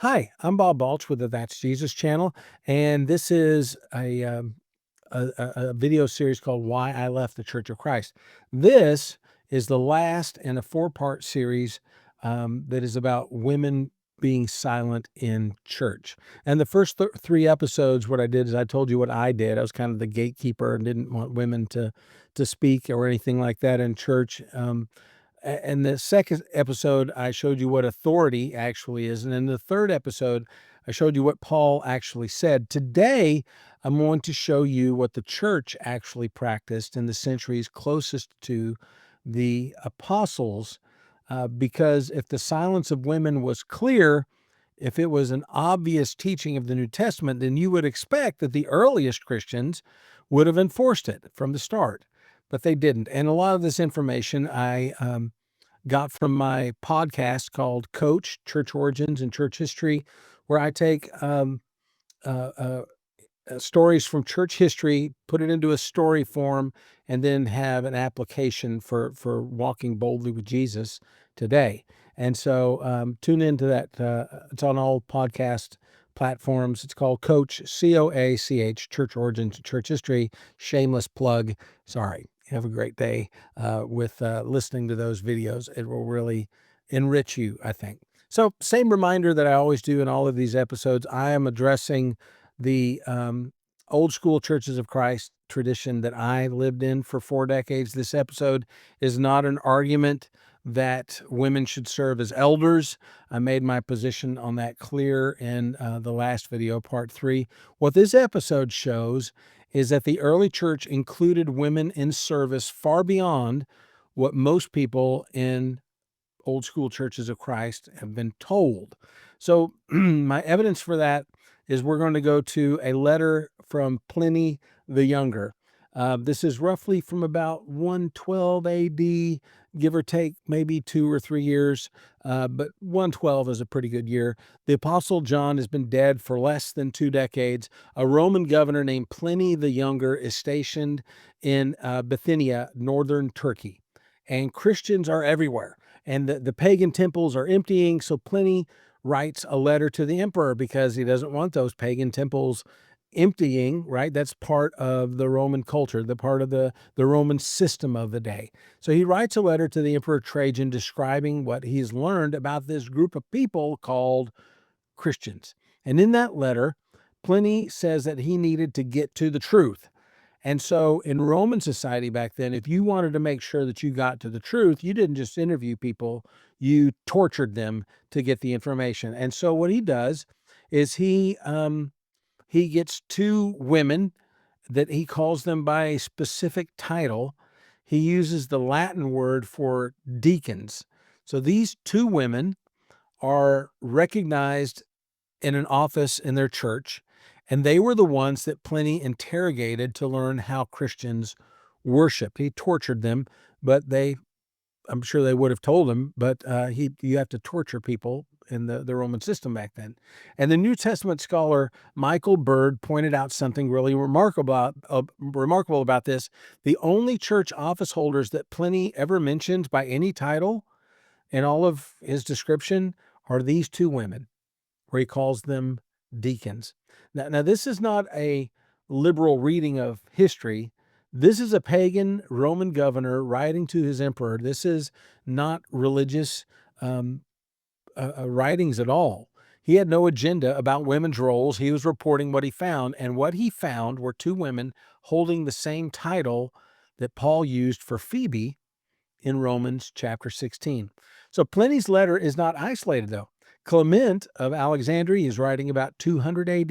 Hi, I'm Bob Baulch with the That's Jesus channel, and this is a video series called Why I Left the Church of Christ. This is the last in a four-part series that is about women being silent in church. And the first three episodes, what I did is I told you what I did. I was kind of the gatekeeper and didn't want women to speak or anything like that in church. And the second episode, I showed you what authority actually is. And in the third episode, I showed you what Paul actually said. Today, I'm going to show you what the church actually practiced in the centuries closest to the apostles. Because if the silence of women was clear, if it was an obvious teaching of the New Testament, then you would expect that the earliest Christians would have enforced it from the start, but they didn't. And a lot of this information I got from my podcast called Coach Church Origins and Church History, where I take uh, uh, stories from church history, put it into a story form, and then have an application for walking boldly with Jesus today. And so tune into that. It's on all podcast platforms. It's called Coach, COACH, Church Origins, Church History. Shameless plug. Sorry. Have a great day with listening to those videos. It will really enrich you, I think. So, same reminder that I always do in all of these episodes. I am addressing the old school churches of Christ tradition that I lived in for 4 decades. This episode is not an argument that women should serve as elders. I made my position on that clear in the last video, part 3. What this episode shows is that the early church included women in service far beyond what most people in old school churches of Christ have been told. So my evidence for that is we're going to go to a letter from Pliny the Younger. This is roughly from about 112 AD, give or take maybe 2 or 3 years, but 112 is a pretty good year. The Apostle John has been dead for less than 2 decades. A Roman governor named Pliny the Younger is stationed in Bithynia, northern Turkey, and Christians are everywhere. And the pagan temples are emptying, so Pliny writes a letter to the emperor because he doesn't want those pagan temples emptying, right? That's part of the Roman culture, the part of the Roman system of the day. So he writes a letter to the Emperor Trajan describing what he's learned about this group of people called Christians. And in that letter, Pliny says that he needed to get to the truth. And so in Roman society back then, if you wanted to make sure that you got to the truth, you didn't just interview people, you tortured them to get the information. And so what he does is he gets two women that he calls them by a specific title. He uses the Latin word for deacons. So these two women are recognized in an office in their church, and they were the ones that Pliny interrogated to learn how Christians worship. He tortured them, but I'm sure they would have told him, but you have to torture people in the Roman system back then. And the New Testament scholar Michael Bird pointed out something really remarkable about this. The only church office holders that Pliny ever mentions by any title in all of his description are these two women, where he calls them deacons. Now, this is not a liberal reading of history. This is a pagan Roman governor writing to his emperor. This is not religious um, writings at all. He had no agenda about women's roles. He was reporting what he found, and what he found were two women holding the same title that Paul used for Phoebe in Romans chapter 16. So Pliny's letter is not isolated, though. Clement of Alexandria is writing about 200 AD.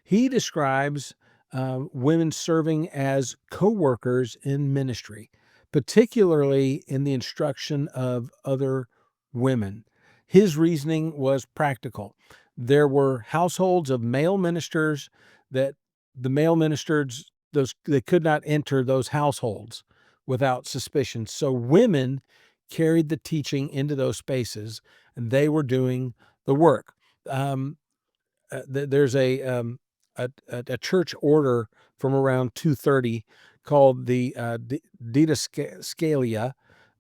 He describes women serving as co-workers in ministry, particularly in the instruction of other women. His reasoning was practical. There were households of male ministers that the male ministers, they could not enter those households without suspicion. So women carried the teaching into those spaces, and they were doing the work. Um, there's a church order from around 230 called the Didascalia,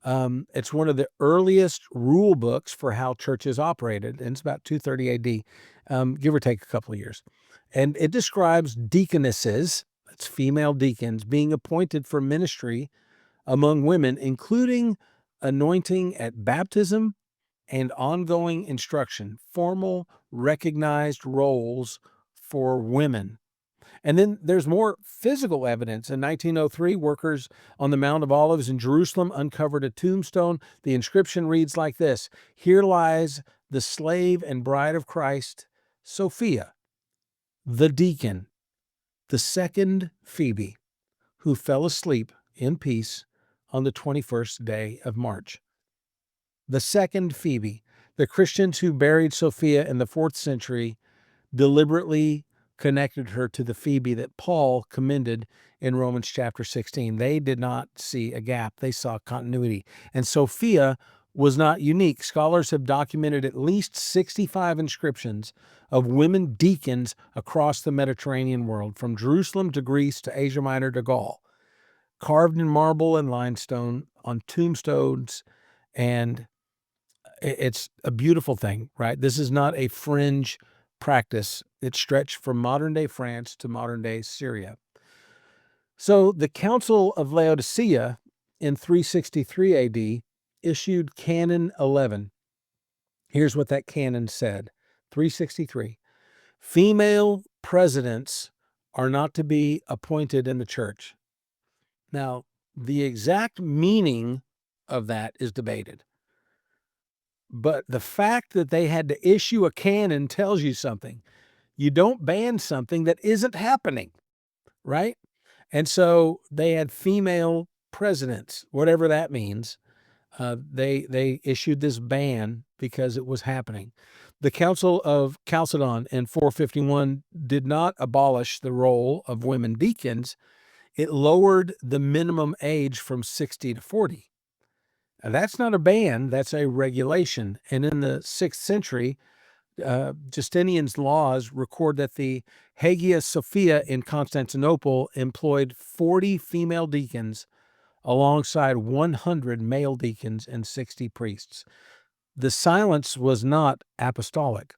It's one of the earliest rule books for how churches operated, and it's about 230 AD, give or take a couple of years. And it describes deaconesses, that's female deacons, being appointed for ministry among women, including anointing at baptism and ongoing instruction, formal, recognized roles for women. And then there's more physical evidence. In 1903, workers on the Mount of Olives in Jerusalem uncovered a tombstone. The inscription reads like this: "Here lies the slave and bride of Christ, Sophia, the deacon, the second Phoebe, who fell asleep in peace on the 21st day of March." The second Phoebe. The Christians who buried Sophia in the 4th century deliberately connected her to the Phoebe that Paul commended in Romans chapter 16. They did not see a gap. They saw continuity. And Sophia was not unique. Scholars have documented at least 65 inscriptions of women deacons across the Mediterranean world, from Jerusalem to Greece to Asia Minor to Gaul, carved in marble and limestone on tombstones. And it's a beautiful thing, right? This is not a fringe practice. It stretched from modern-day France to modern-day Syria. So the Council of Laodicea in 363 AD issued Canon 11. Here's what that canon said, 363. Female presidents are not to be appointed in the church. Now, the exact meaning of that is debated. But the fact that they had to issue a canon tells you something. You don't ban something that isn't happening, right? And so they had female presidents, whatever that means. They issued this ban because it was happening. The Council of Chalcedon in 451 did not abolish the role of women deacons. It lowered the minimum age from 60 to 40. Now, that's not a ban, that's a regulation. And in the 6th century, Justinian's laws record that the Hagia Sophia in Constantinople employed 40 female deacons alongside 100 male deacons and 60 priests. The silence was not apostolic.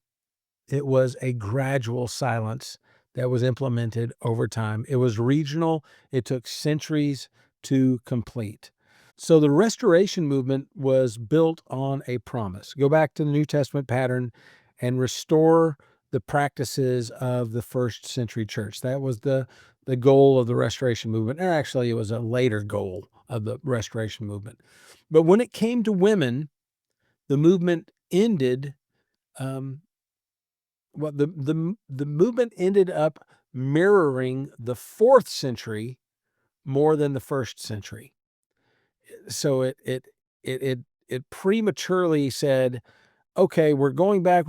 It was a gradual silence that was implemented over time. It was regional. It took centuries to complete. So the Restoration movement was built on a promise. Go back to the New Testament pattern and restore the practices of the first century church. That was the goal of the Restoration movement. Or actually, it was a later goal of the Restoration movement. But when it came to women, the movement ended. The movement ended up mirroring the 4th century more than the 1st century. So it prematurely said, okay, we're going back,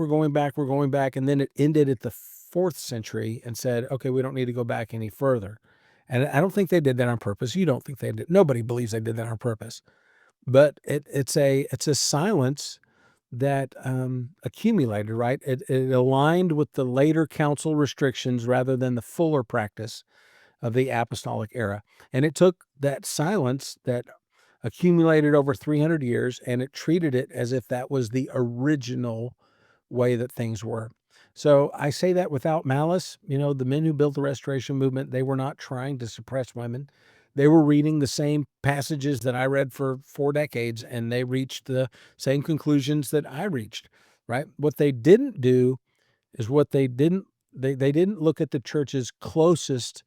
and then it ended at the 4th century and said, okay, we don't need to go back any further. And I don't think they did that on purpose. You don't think they did. Nobody believes they did that on purpose. But it's a silence that accumulated, right? It aligned with the later council restrictions rather than the fuller practice of the apostolic era. And it took that silence that accumulated over 300 years, and it treated it as if that was the original way that things were. So I say that without malice. You know, the men who built the Restoration movement, they were not trying to suppress women. They were reading the same passages that I read for 4 decades, and they reached the same conclusions that I reached, right? What they didn't do is they didn't look at the churches closest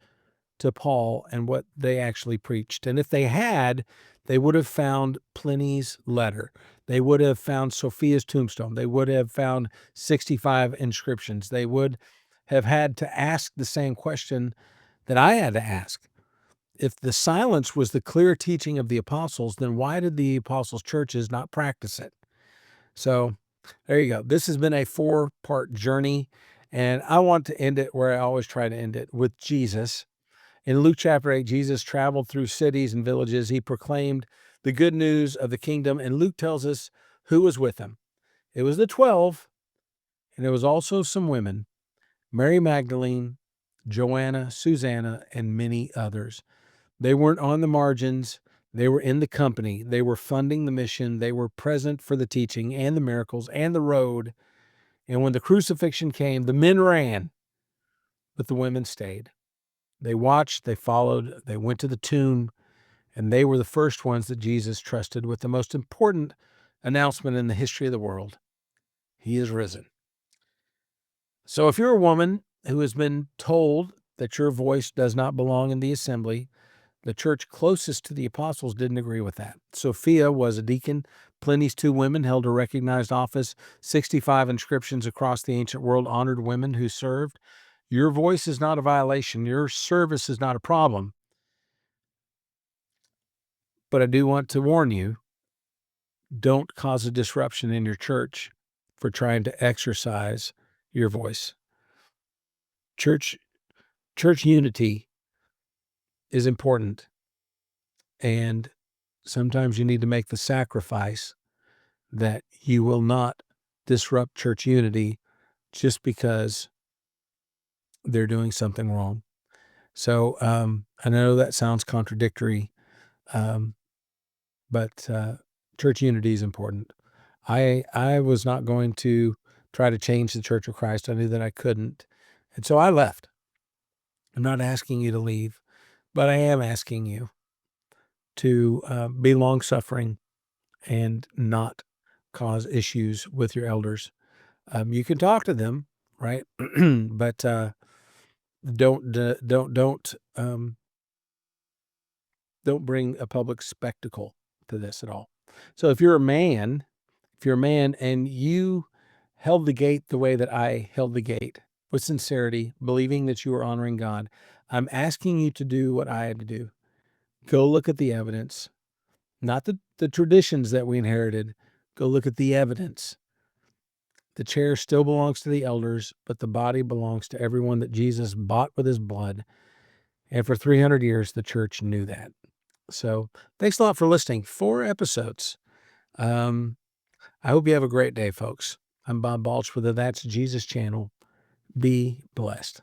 to Paul and what they actually preached. And if they had, they would have found Pliny's letter. They would have found Sophia's tombstone. They would have found 65 inscriptions. They would have had to ask the same question that I had to ask. If the silence was the clear teaching of the apostles, then why did the apostles' churches not practice it? So there you go. This has been a 4-part journey, and I want to end it where I always try to end it, with Jesus. In Luke chapter 8, Jesus traveled through cities and villages. He proclaimed the good news of the kingdom, and Luke tells us who was with him. It was the 12, and it was also some women, Mary Magdalene, Joanna, Susanna, and many others. They weren't on the margins. They were in the company. They were funding the mission. They were present for the teaching and the miracles and the road. And when the crucifixion came, the men ran, but the women stayed. They watched, they followed, they went to the tomb, and they were the first ones that Jesus trusted with the most important announcement in the history of the world. He is risen. So if you're a woman who has been told that your voice does not belong in the assembly, the church closest to the apostles didn't agree with that. Sophia was a deacon. Pliny's 2 women held a recognized office. 65 inscriptions across the ancient world honored women who served. Your voice is not a violation. Your service is not a problem. But I do want to warn you, don't cause a disruption in your church for trying to exercise your voice. Church unity is important, and sometimes you need to make the sacrifice that you will not disrupt church unity just because they're doing something wrong. So I know that sounds contradictory, but church unity is important. I was not going to try to change the Church of Christ. I knew that I couldn't, and so I left. I'm not asking you to leave, but I am asking you to be long-suffering and not cause issues with your elders. You can talk to them, right? But don't bring a public spectacle to this at all. So if you're a man and you held the gate the way that I held the gate, with sincerity, believing that you are honoring God, I'm asking you to do what I had to do. Go look at the evidence, not the traditions that we inherited. Go look at the evidence. The chair still belongs to the elders, but the body belongs to everyone that Jesus bought with his blood. And for 300 years, the church knew that. So thanks a lot for listening. 4 episodes. I hope you have a great day, folks. I'm Bob Baulch with the That's Jesus channel. Be blessed.